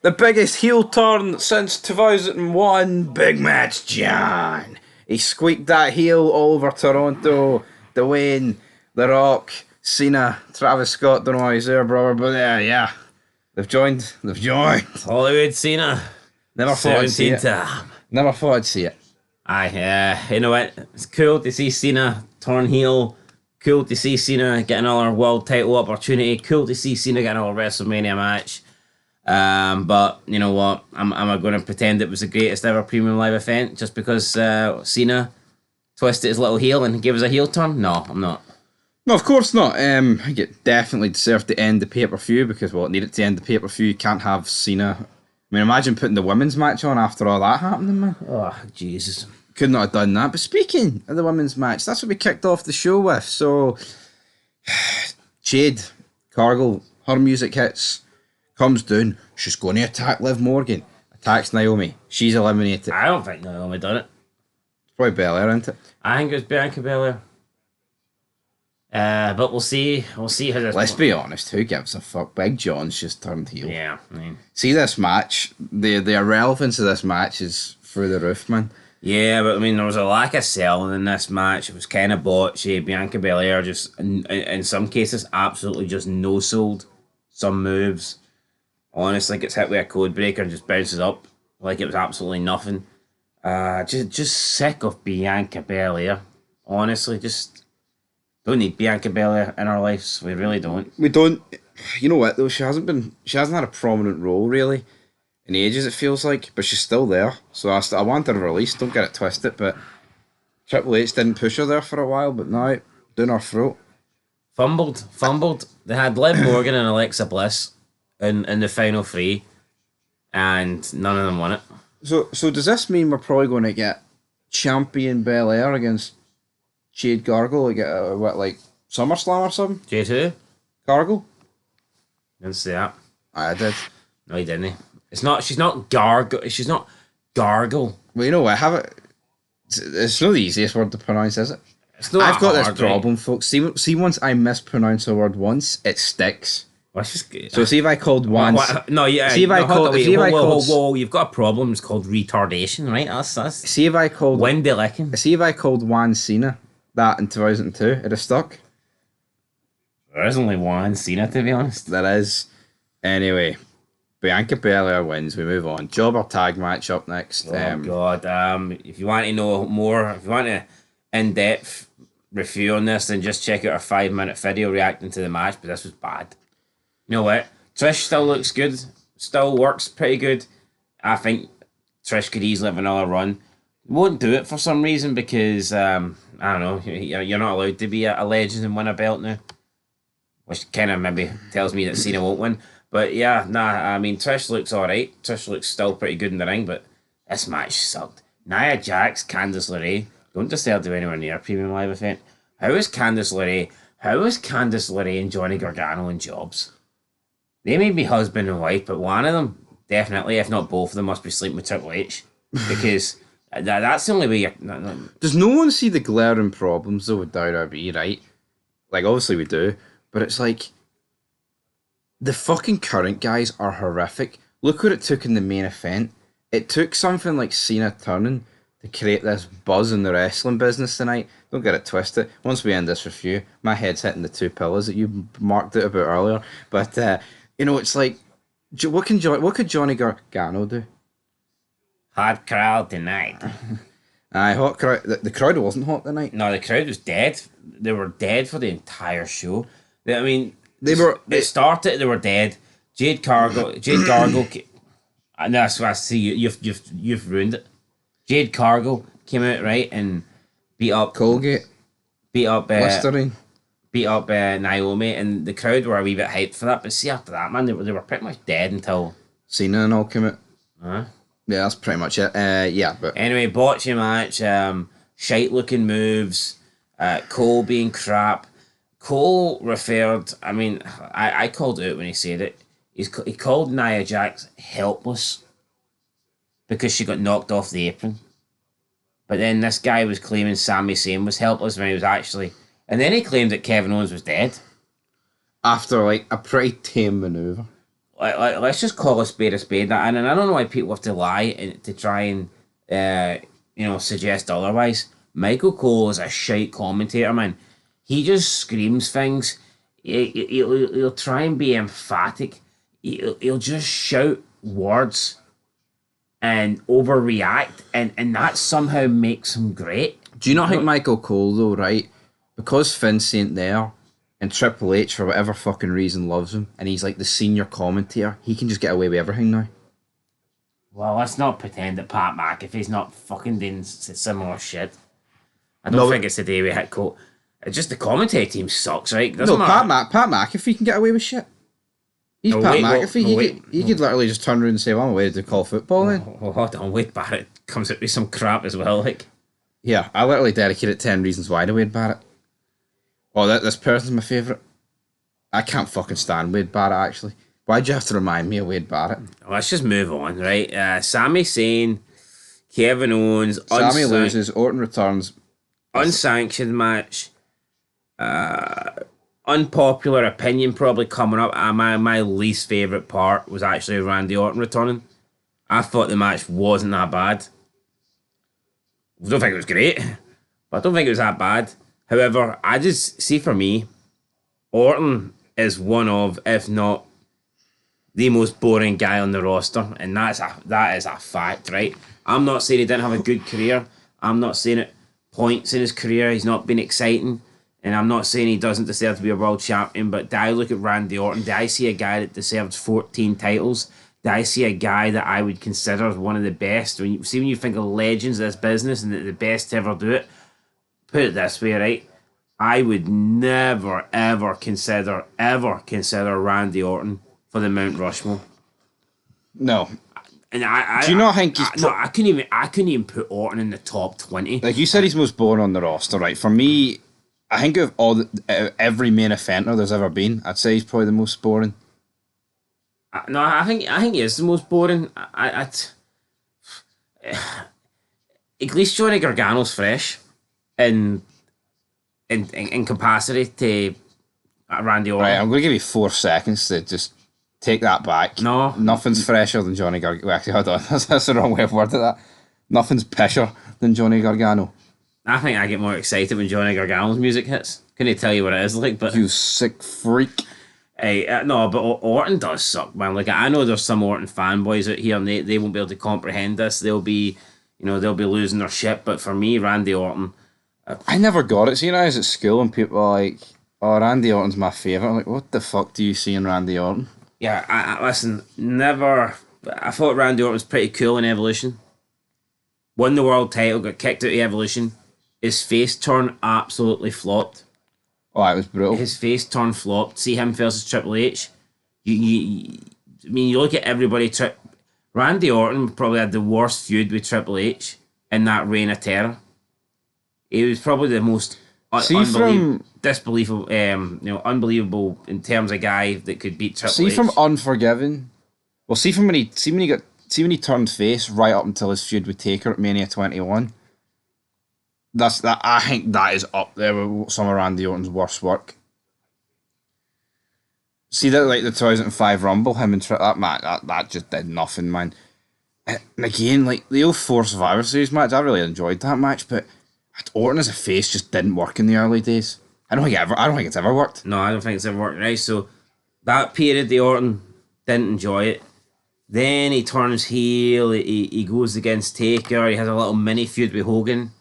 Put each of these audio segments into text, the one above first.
The biggest heel turn since 2001. Big match, John. He squeaked that heel all over Toronto. Dwayne, The Rock, Cena, Travis Scott. Don't know why he's there, brother, but yeah. They've joined. Hollywood Cena. Never thought I'd see it. Time. Never thought I'd see it. Aye, you know what? It's cool to see Cena turn heel. Cool to see Cena get another world title opportunity. Cool to see Cena get another WrestleMania match. But you know what? Am I going to pretend it was the greatest ever premium live event just because Cena twisted his little heel and gave us a heel turn? No, I'm not. No, of course not. I think it definitely deserved to end the pay-per-view because, well, it needed to end the pay-per-view. You can't have Cena. I mean, imagine putting the women's match on after all that happening, man. Oh, Jesus. Could not have done that. But speaking of the women's match, that's what we kicked off the show with. So, Jade Cargill, her music hits, comes down. She's going to attack Liv Morgan. Attacks Naomi. She's eliminated. I don't think Naomi done it. It's probably Belair, isn't it? I think it was Bianca Belair. But we'll see. We'll see how this. Let's be honest. Who gives a fuck? Big John's just turned heel. Yeah. I mean. See this match. The irrelevance of this match is through the roof, man. Yeah, but I mean, there was a lack of selling in this match. It was kind of botchy. Bianca Belair just, in some cases, absolutely just no-sold some moves. Honestly, gets hit with a code breaker and just bounces up like it was absolutely nothing. Just sick of Bianca Belair. Honestly, just don't need Bianca Belair in our lives. We really don't. We don't. You know what though? She hasn't had a prominent role really in ages. It feels like, but she's still there. So I want her released. Don't get it twisted. But Triple H didn't push her there for a while, but now down her throat. Fumbled. They had Liv Morgan and Alexa Bliss in the final three, and none of them won it. So does this mean we're probably going to get champion Belair against Jade Gargle like SummerSlam or something? Jade who? Gargle? Didn't say that. I did. No, he didn't. She's not Gargle. She's not Gargle. Well, you know what? It's not the easiest word to pronounce, is it? It's not. I've got this problem, folks. See, once I mispronounce a word once, it sticks. So see if I called one. No, yeah. See if I called. Whoa, you've got a problem. It's called retardation, right? That's. See if I called. Wendy Licking. See if I called Juan Cena that in 2002. It'd have stuck. There is only one Cena, to be honest. There is. Anyway, Bianca Belair wins. We move on. Jobber tag match up next. Oh God. If you want to know more, if you want an in-depth review on this, then just check out our 5-minute video reacting to the match. But this was bad. You know what? Trish still looks good. Still works pretty good. I think Trish could easily have another run. Won't do it for some reason because, I don't know, you're not allowed to be a legend and win a belt now. Which kind of maybe tells me that Cena won't win. But yeah, I mean, Trish looks alright. Trish looks still pretty good in the ring, but this match sucked. Nia Jax, Candice LeRae, don't deserve to do anywhere near a premium live event. How is Candice LeRae and Johnny Gargano in jobs? They may be husband and wife, but one of them, definitely, if not both of them, must be sleeping with Triple H. Because that's the only way you're... Does no one see the glaring problems, though, with WWE, right? Like, obviously we do, but it's like... The fucking current guys are horrific. Look what it took in the main event. It took something like Cena turning to create this buzz in the wrestling business tonight. Don't get it twisted. Once we end this review, my head's hitting the 2 pillars that you marked out about earlier. But... you know, it's like, what could Johnny Gargano do? Hot crowd tonight. Aye, hot crowd. The crowd wasn't hot tonight. No, the crowd was dead. They were dead for the entire show. They started. They were dead. Jade Gargle. And that's what I see. You've ruined it. Jade Gargle came out right and beat up Colgate. Beat up Listerine. Beat up Naomi, and the crowd were a wee bit hyped for that. But see, after that, man, they were pretty much dead until Cena and all came out. Yeah, that's pretty much it. Yeah, but anyway, botchy match, shite looking moves, Cole being crap. Cole referred. I mean, I called it out when he said it. He called Nia Jax helpless because she got knocked off the apron. But then this guy was claiming Sami Zayn was helpless when he was actually. And then he claimed that Kevin Owens was dead. After, like, a pretty tame manoeuvre. let's just call a spade a spade. And I don't know why people have to lie to try and suggest otherwise. Michael Cole is a shite commentator, man. He just screams things. He'll try and be emphatic. He'll just shout words and overreact, and that somehow makes him great. Do you not think Michael Cole, though, right? Because Vince ain't there, and Triple H, for whatever fucking reason, loves him, and he's like the senior commentator, he can just get away with everything now. Well, let's not pretend that Pat McAfee's not fucking doing similar shit. I don't think it's the day we hit Cole. It's just the commentary team sucks, right? Doesn't matter. Pat McAfee can get away with shit. He's Pat McAfee. He could literally just turn around and say, well, I'm away to call football then. Oh, hold on, Wade Barrett comes out with some crap as well, like. Yeah, I literally dedicated 10 reasons why to Wade Barrett. Oh, this person's my favourite. I can't fucking stand Wade Barrett, actually. Why'd you have to remind me of Wade Barrett? Let's just move on, right? Sami Zayn, Kevin Owens. Sami loses, Orton returns. Unsanctioned match. Unpopular opinion probably coming up. My least favourite part was actually Randy Orton returning. I thought the match wasn't that bad. I don't think it was great, but I don't think it was that bad. However, I just see, for me, Orton is one of, if not the most boring guy on the roster, and that is a fact, right? I'm not saying he didn't have a good career. I'm not saying at points in his career he's not been exciting, and I'm not saying he doesn't deserve to be a world champion, but do I look at Randy Orton? Do I see a guy that deserves 14 titles? Do I see a guy that I would consider one of the best? When you think of legends of this business and the best to ever do it, put it this way, right? I would never, ever consider Randy Orton for the Mount Rushmore. No. And do you not think he's... No, I couldn't even put Orton in the top 20. Like you said, he's most boring on the roster, right? For me, I think of every main eventer there's ever been, I'd say he's probably the most boring. No, I think he is the most boring. At least Johnny Gargano's fresh in capacity to Randy Orton. Right, I'm going to give you 4 seconds to just take that back. No. Nothing's fresher than Johnny Gargano. Actually, hold on. That's the wrong way of wording that. Nothing's pisher than Johnny Gargano. I think I get more excited when Johnny Gargano's music hits. Couldn't tell you what it is like, but... You sick freak. Hey, no, but Orton does suck, man. Like, I know there's some Orton fanboys out here, and they won't be able to comprehend this. They'll be losing their shit. But for me, Randy Orton... I never got it. See, when I was at school and people were like, oh, Randy Orton's my favourite. I'm like, what the fuck do you see in Randy Orton? Yeah, I listen, never... I thought Randy Orton was pretty cool in Evolution. Won the world title, got kicked out of Evolution. His face turn absolutely flopped. Oh, that was brutal. His face turn flopped. See him versus Triple H. You look at everybody. Randy Orton probably had the worst feud with Triple H in that reign of terror. He was probably the most disbelievable, unbelievable in terms of guy that could beat Triple H. See from Unforgiven. Well, see when he turned face right up until his feud with Taker at Mania 21. I think that is up there with some of Randy Orton's worst work. See that, like the 2005 Rumble, him and that match, that just did nothing, man. And again, like the 04 Survivor Series match, I really enjoyed that match, but Orton as a face just didn't work in the early days. I don't think it's ever worked. No, I don't think it's ever worked. Right, so that period, the Orton didn't enjoy it. Then he turns heel. He goes against Taker. He has a little mini feud with Hogan.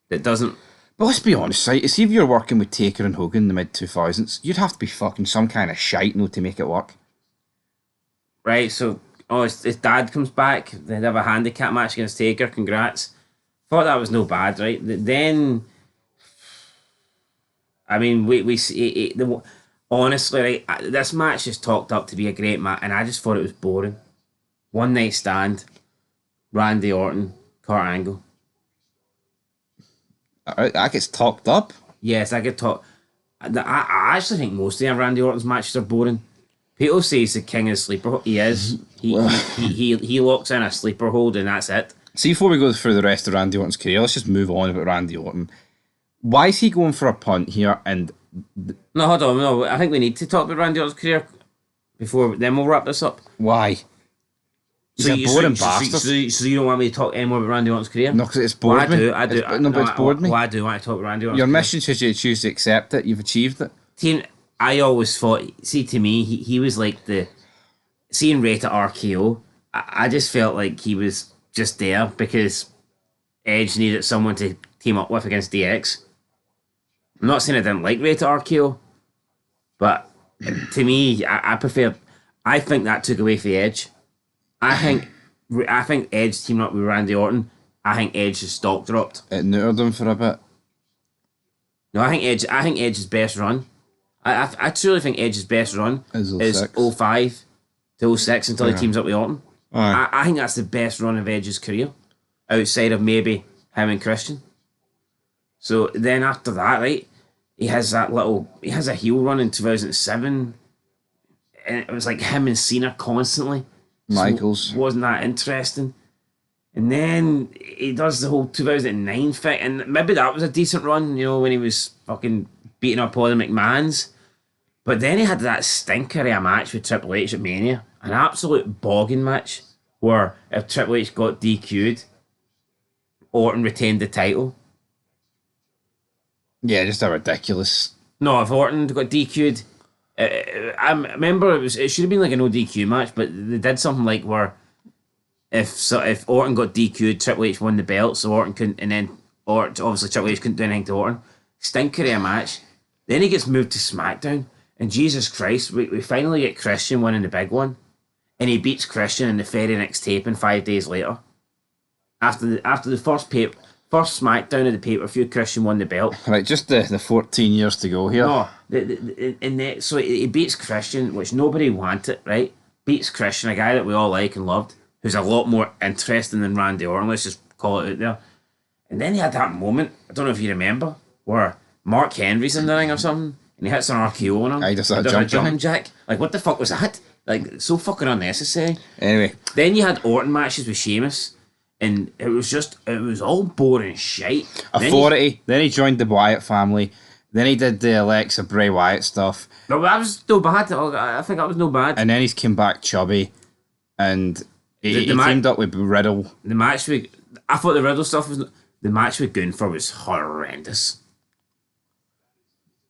That doesn't. But let's be honest, right? See if you're working with Taker and Hogan in the mid 2000s, you'd have to be fucking some kind of shite, to make it work. Right, so his dad comes back. They have a handicap match against Taker. Congrats. Thought that was no bad, right? Then, I mean, we see honestly, right? This match is talked up to be a great match, and I just thought it was boring. One night stand, Randy Orton, Kurt Angle. That gets talked up. Yes, I get talk. I actually think most of Randy Orton's matches are boring. People say he's the king of sleeper. He is. He locks in a sleeper hold and that's it. See, before we go through the rest of Randy Orton's career, let's just move on about Randy Orton. Why is he going for a punt here? And no, hold on. No, I think we need to talk about Randy Orton's career before then we'll wrap this up. Why? He's a boring bastard. So you don't want me to talk anymore about Randy Orton's career? No, because it's bored me. I do. It's bored me. Well, I do want to talk about Randy Orton's Your career. mission says you choose to accept it. You've achieved it. Team, I always thought, see, to me, he was like the, seeing Ray to RKO, I just felt like he was just there because Edge needed someone to team up with against DX. I'm not saying I didn't like Ray to RKO, but to me, I think that took away from Edge. I think Edge teaming up with Randy Orton, I think Edge's stock dropped. It neutered him for a bit. No, I think Edge's best run. I truly think Edge's best run is 05 to 06 until he teams up with Orton. I think that's the best run of Edge's career, outside of maybe him and Christian. So then after that, right, he has a heel run in 2007, and it was like him and Cena constantly. Michaels. So wasn't that interesting? And then he does the whole 2009 fit, and maybe that was a decent run, you know, when he was fucking beating up all the McMahons. But then he had that stinker of a match with Triple H at Mania, an absolute bogging match, where if Triple H got DQ'd, Orton retained the title. Yeah, just a ridiculous. No, if Orton got DQ'd, I remember it should have been like a no DQ match, but they did something like where if Orton got DQ'd, Triple H won the belt, so Orton couldn't, and then obviously Triple H couldn't do anything to Orton. Stinker of a match. Then he gets moved to SmackDown, and Jesus Christ, we finally get Christian winning the big one, and he beats Christian in the very next taping 5 days later. After the first SmackDown of the pay-per-view, Christian won the belt. Right, just the 14 years to go here. No, so he beats Christian, which nobody wanted, right? Beats Christian, a guy that we all like and loved, who's a lot more interesting than Randy Orton. Let's just call it out there. And then he had that moment, I don't know if you remember, where Mark Henry's in the ring or something, and he hits an RKO on him. I just had a jumping jack. Like, what the fuck was that? Like, so fucking unnecessary. Anyway. Then you had Orton matches with Sheamus, and it was all boring shite. Authority. Then he joined the Wyatt family. Then he did the Alexa Bray Wyatt stuff. No, that was no bad. I think that was no bad. And then he's came back chubby, and he teamed up with Riddle. I thought the Riddle stuff was. The match with Gunther was horrendous.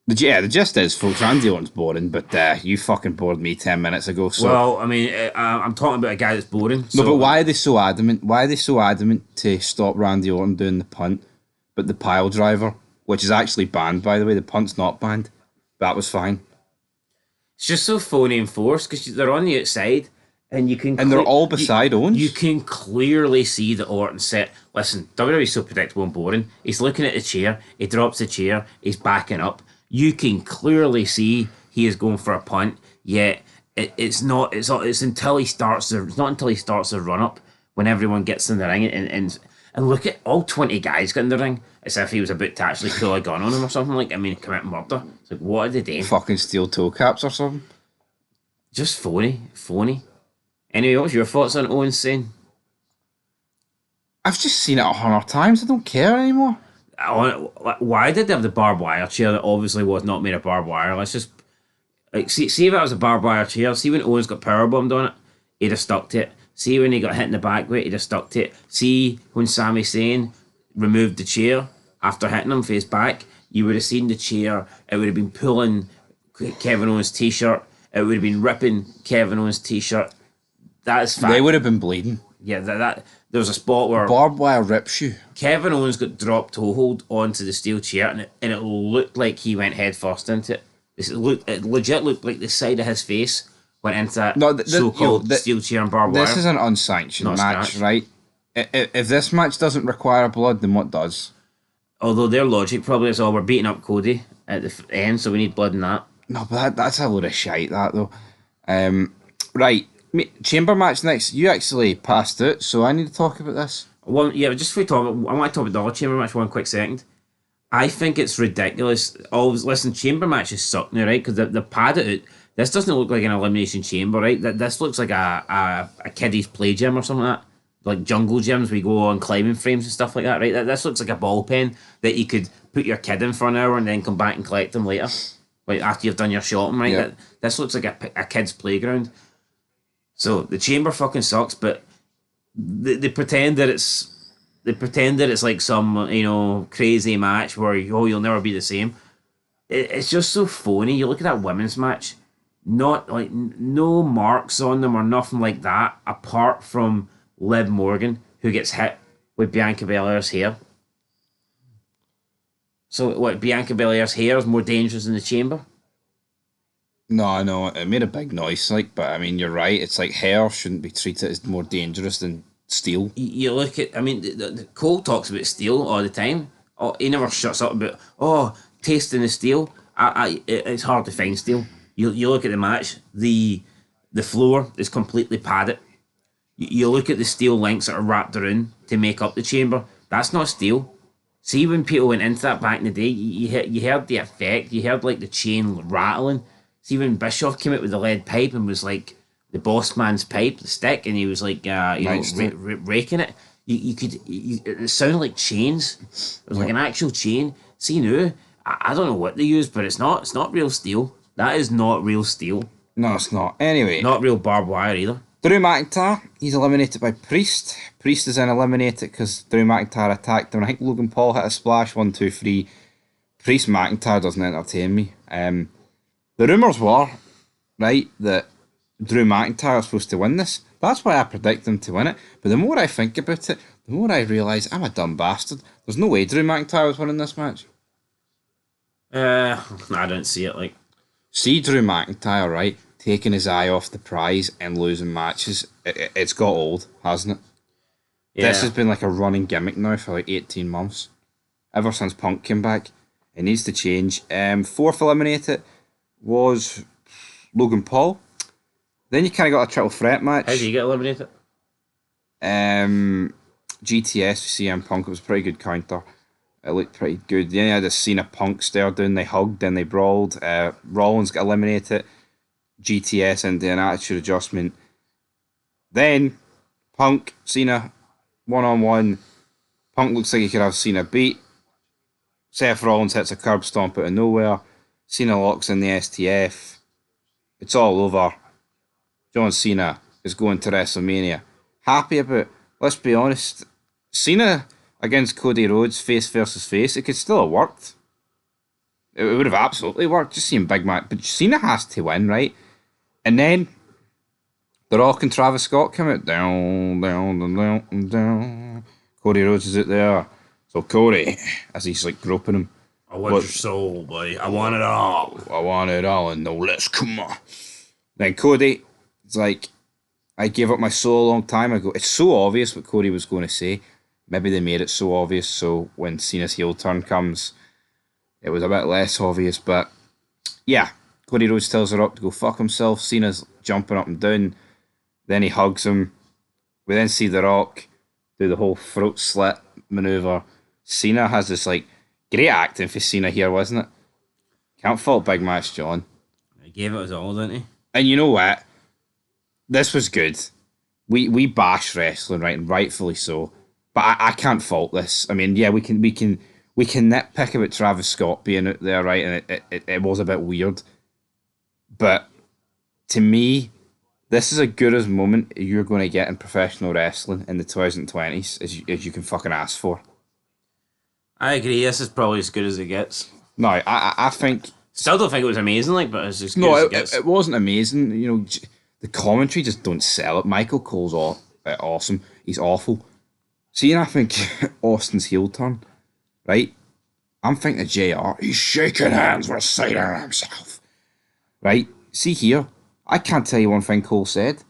The gist is, folks, Randy Orton's boring, but you fucking bored me 10 minutes ago. So. Well, I mean, I'm talking about a guy that's boring. So. No, but why are they so adamant? Why are they so adamant to stop Randy Orton doing the punt, but the pile driver, which is actually banned, by the way, the punt's not banned. That was fine. It's just so phony and forced because they're on the outside, and you can. And they're all beside Owens. You can clearly see that Orton said, "Listen, WWE's so predictable and boring." He's looking at the chair. He drops the chair. He's backing up. You can clearly see he is going for a punt. Yet it's not. It's until he starts. It's not until he starts the run up when everyone gets in the ring and look at all 20 guys get in the ring as if he was about to actually pull a gun on him or something like. I mean, commit murder. It's like, what are they doing? Fucking steel toe caps or something. Just phony. Anyway, what's your thoughts on Owens saying? I've just seen it 100 times. I don't care anymore. Why did they have the barbed wire chair that obviously was not made of barbed wire? Let's just see if it was a barbed wire chair. See when Owens got powerbombed on it, he'd have stuck to it. See when he got hit in the back with it, he'd have stuck to it. See when Sami Zayn removed the chair after hitting him face back, you would have seen the chair. It would have been pulling Kevin Owens' t-shirt. It would have been ripping Kevin Owens' t-shirt. That is fact. They would have been bleeding. Yeah, that there was a spot where barbed wire rips you. Kevin Owens got dropped toehold onto the steel chair, and it looked like he went head first into it. It legit looked like the side of his face went into that so-called steel chair and barbed wire. This is an unsanctioned match, right? If this match doesn't require blood, then what does? Although their logic probably is, we're beating up Cody at the end, so we need blood in that. No, but that's a load of shite, that though. Right. Chamber match next. You actually passed it, so I need to talk about this. Well, yeah, just before we talk about, I want to talk about the other chamber match 1 quick second. I think it's ridiculous. Listen, chamber matches suck now, right? Because the pad it out. This doesn't look like an elimination chamber, right? This looks like a kiddie's play gym or something like that. Like jungle gyms, we go on climbing frames and stuff like that, right? This looks like a ball pen that you could put your kid in for an hour and then come back and collect them later. like after you've done your shopping, right? Yeah. This looks like a kid's playground. So the chamber fucking sucks, but they pretend that it's like some crazy match where you'll never be the same. It's just so phony. You look at that women's match, not like no marks on them or nothing like that, apart from Liv Morgan who gets hit with Bianca Belair's hair. So what? Bianca Belair's hair is more dangerous than the chamber. No, I know it made a big noise, like, but I mean, you're right. It's like hair shouldn't be treated as more dangerous than steel. You look at, I mean, the Cole talks about steel all the time. Oh, he never shuts up about tasting the steel. It's hard to find steel. You look at the match. The floor is completely padded. You look at the steel links that are wrapped around to make up the chamber. That's not steel. See, when people went into that back in the day, you heard the effect. You heard like the chain rattling. See, when Bischoff came out with the lead pipe and was like the boss man's pipe, the stick, and he was like, raking it. It sounded like chains. It was like an actual chain. See now, I don't know what they use, but it's not real steel. That is not real steel. No, it's not. Anyway, Not real barbed wire either. Drew McIntyre, he's eliminated by Priest. Priest is then eliminated because Drew McIntyre attacked him. I think Logan Paul hit a splash, 1, 2, 3. Priest McIntyre doesn't entertain me. The rumours were, right, that Drew McIntyre was supposed to win this. That's why I predict him to win it. But the more I think about it, the more I realise I'm a dumb bastard. There's no way Drew McIntyre was winning this match. I don't see it like. See Drew McIntyre, right, taking his eye off the prize and losing matches. It's got old, hasn't it? Yeah. This has been like a running gimmick now for like 18 months. Ever since Punk came back. It needs to change. Fourth eliminated was Logan Paul. Then you kind of got a triple threat match. How did you get eliminated? GTS with CM Punk. It was a pretty good counter. It looked pretty good. Then you had a Cena Punk stare down. They hugged, then they brawled. Rollins got eliminated. GTS into an attitude adjustment. Then Punk, Cena, 1-on-1. Punk looks like he could have Cena beat. Seth Rollins hits a curb stomp out of nowhere. Cena locks in the STF. It's all over. John Cena is going to WrestleMania. Happy about, let's be honest, Cena against Cody Rhodes, face versus face, it could still have worked. It would have absolutely worked, just seeing Big Mac. But Cena has to win, right? And then The Rock and Travis Scott come out. Down, down, down, down. Cody Rhodes is out there. So Cody, as he's like groping him. I want your soul, buddy. I want it all. I want it all and no less. Come on. Then Cody, it's like, I gave up my soul a long time ago. It's so obvious what Cody was going to say. Maybe they made it so obvious so when Cena's heel turn comes, it was a bit less obvious. But yeah, Cody Rhodes tells The Rock to go fuck himself. Cena's jumping up and down. Then he hugs him. We then see The Rock do the whole throat slit maneuver. Cena has this like great acting for Cena here, wasn't it? Can't fault Big Match John. He gave it his all, didn't he? And you know what? This was good. We bash wrestling, right, and rightfully so. But I can't fault this. I mean, yeah, we can nitpick about Travis Scott being out there, right, and it was a bit weird. But to me, this is as good as moment you're going to get in professional wrestling in the 2020s as you can fucking ask for. I agree. This is probably as good as it gets. No, I think. Still don't think it was amazing, like, but it's as good as it gets. It wasn't amazing. You know, the commentary just don't sell it. Michael Cole's awesome. He's awful. See, and I think Austin's heel turn, right? I'm thinking of JR. He's shaking hands with Cena himself, right? See here, I can't tell you one thing Cole said.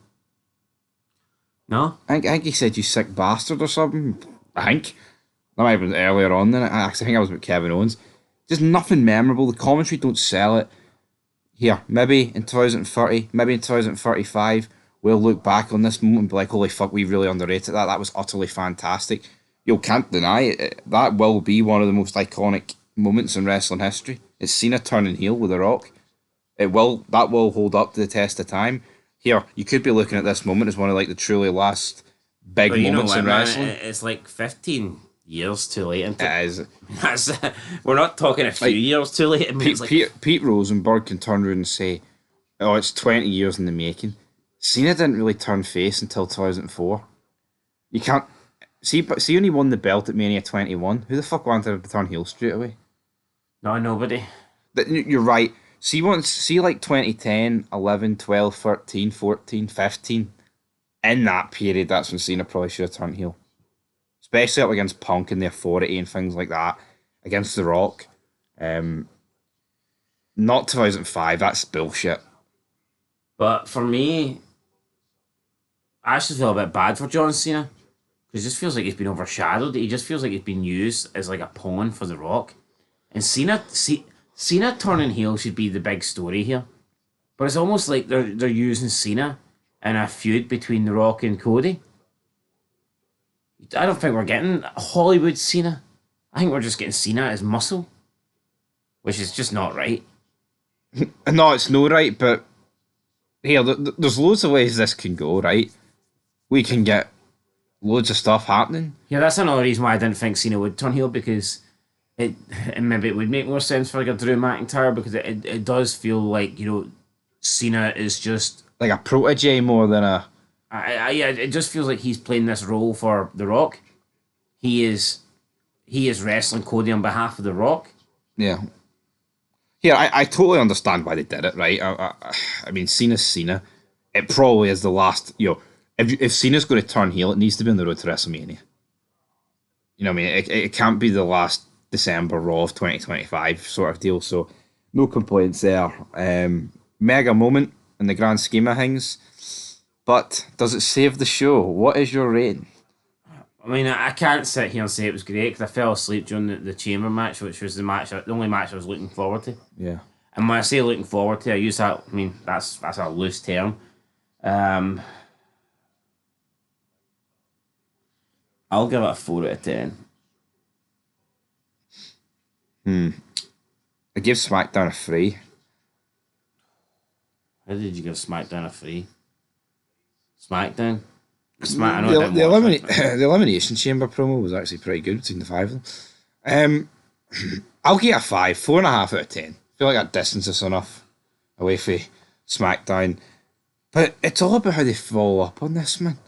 No? I think he said, "You sick bastard" or something. I think. That might have been earlier on then. I think I was with Kevin Owens. Just nothing memorable. The commentary don't sell it. Here, maybe in 2030, maybe in 2035, we'll look back on this moment and be like, holy fuck, we really underrated that. That was utterly fantastic. You can't deny it. That will be one of the most iconic moments in wrestling history. It's Cena turning heel with The Rock. That will hold up to the test of time. Here, you could be looking at this moment as one of like the truly last big moments in wrestling. Man, it's like 15 years too late. Into It is. That's we're not talking a few Like, years too late. I mean, it's like Pete Rosenberg can turn around and say, "Oh, it's 20 years in the making." Cena didn't really turn face until 2004. You can't see when he won the belt at Mania 21. Who the fuck wanted him to turn heel straight away? no, nobody. You're right. See like 2010, 11, 12, 13, 14, 15. In that period, that's when Cena probably should have turned heel. Especially up against Punk and the Authority and things like that. Against The Rock. Not 2005, that's bullshit. But for me, I actually feel a bit bad for John Cena. Because it just feels like he's been overshadowed. He just feels like he's been used as like a pawn for The Rock. And Cena turning heel should be the big story here. But it's almost like they're using Cena in a feud between The Rock and Cody. I don't think we're getting Hollywood Cena. I think we're just getting Cena as muscle. Which is just not right. No, it's no right, but here, there's loads of ways this can go, right? We can get loads of stuff happening. Yeah, that's another reason why I didn't think Cena would turn heel, because and maybe it would make more sense for like a Drew McIntyre, because it does feel like, you know, Cena is just Like a protege more than a... yeah, it just feels like he's playing this role for The Rock. He is wrestling Cody on behalf of The Rock. Yeah. Yeah, I totally understand why they did it, right? I mean, Cena's Cena. It probably is the last... You know, if Cena's going to turn heel, it needs to be on the road to WrestleMania. You know what I mean? It can't be the last December Raw of 2025 sort of deal, so no complaints there. Mega moment in the grand scheme of things, but does it save the show? What is your rating? I mean, I can't sit here and say it was great, because I fell asleep during the Chamber match, which was the only match I was looking forward to. Yeah. And when I say looking forward to, I use that, I mean, that's a loose term. I'll give it a 4 out of 10. I give SmackDown a 3. How did you give SmackDown a 3? SmackDown? I know I didn't watch it. The Elimination Chamber promo was actually pretty good between the five of them. I'll give it a 5, 4.5 out of 10. I feel like that distance is enough away from SmackDown. But it's all about how they follow up on this, man.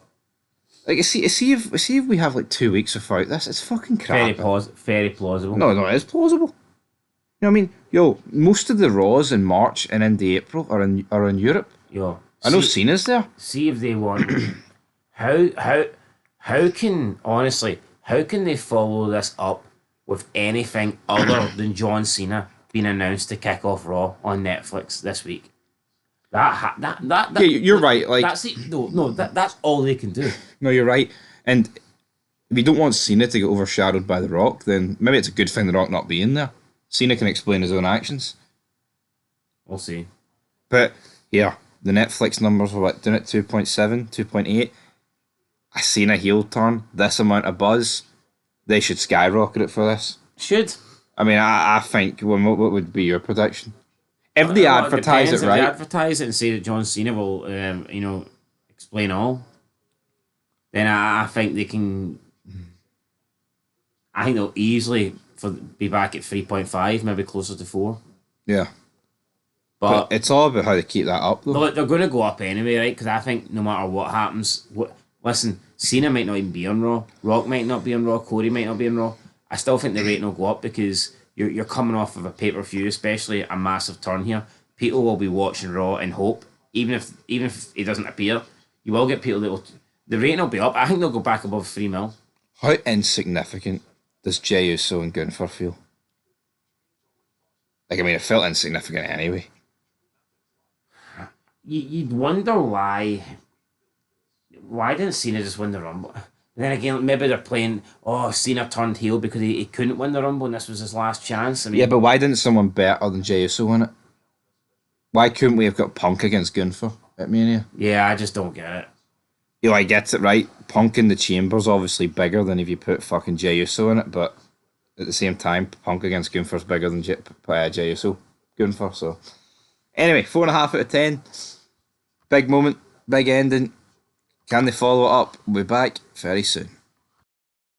Like, see if we have like 2 weeks without this, it's fucking crap. Very plausible. No, it is plausible. You know what I mean? Yo, most of the Raws in March and into April are in Europe. Yo, I know Cena's there. See if they want. How can they follow this up with anything other than John Cena being announced to kick off Raw on Netflix this week? Yeah, you're right. Like, that's all they can do. No, you're right. And if you don't want Cena to get overshadowed by The Rock, then maybe it's a good thing The Rock not being there. Cena can explain his own actions. We'll see. But yeah, the Netflix numbers were doing it 2.7, 2.8. A Cena heel turn, this amount of buzz, they should skyrocket it for this. Should. I mean, I think, what would be your prediction? If they advertise it right. If they advertise it and say that John Cena will, explain all, then I think they can. I think they'll easily be back at 3.5, maybe closer to 4. Yeah. But it's all about how they keep that up, though. They're going to go up anyway, right? Because I think no matter what happens, listen, Cena might not even be on Raw, Rock might not be on Raw, Cody might not be on Raw. I still think the rating will go up, because you're coming off of a pay-per-view, especially a massive turn here. People will be watching Raw in hope, even if he doesn't appear. You will get people that will. The rating will be up. I think they'll go back above 3 mil. How insignificant does Jey Uso and Gunther feel? Like, I mean, it felt insignificant anyway. You'd wonder why didn't Cena just win the Rumble? Then again, maybe they're playing, Cena turned heel because he couldn't win the Rumble and this was his last chance. I mean, yeah, but why didn't someone better than Jey Uso win it? Why couldn't we have got Punk against Gunther at Mania? Yeah, I just don't get it. You know, I get it, right? Punk in the Chamber's obviously bigger than if you put fucking Jey Uso in it, but at the same time, Punk against Gunther's bigger than Jey Uso Gunther, so... Anyway, 4.5 out of 10. Big moment, big ending. Can they follow it up? We'll be back very soon.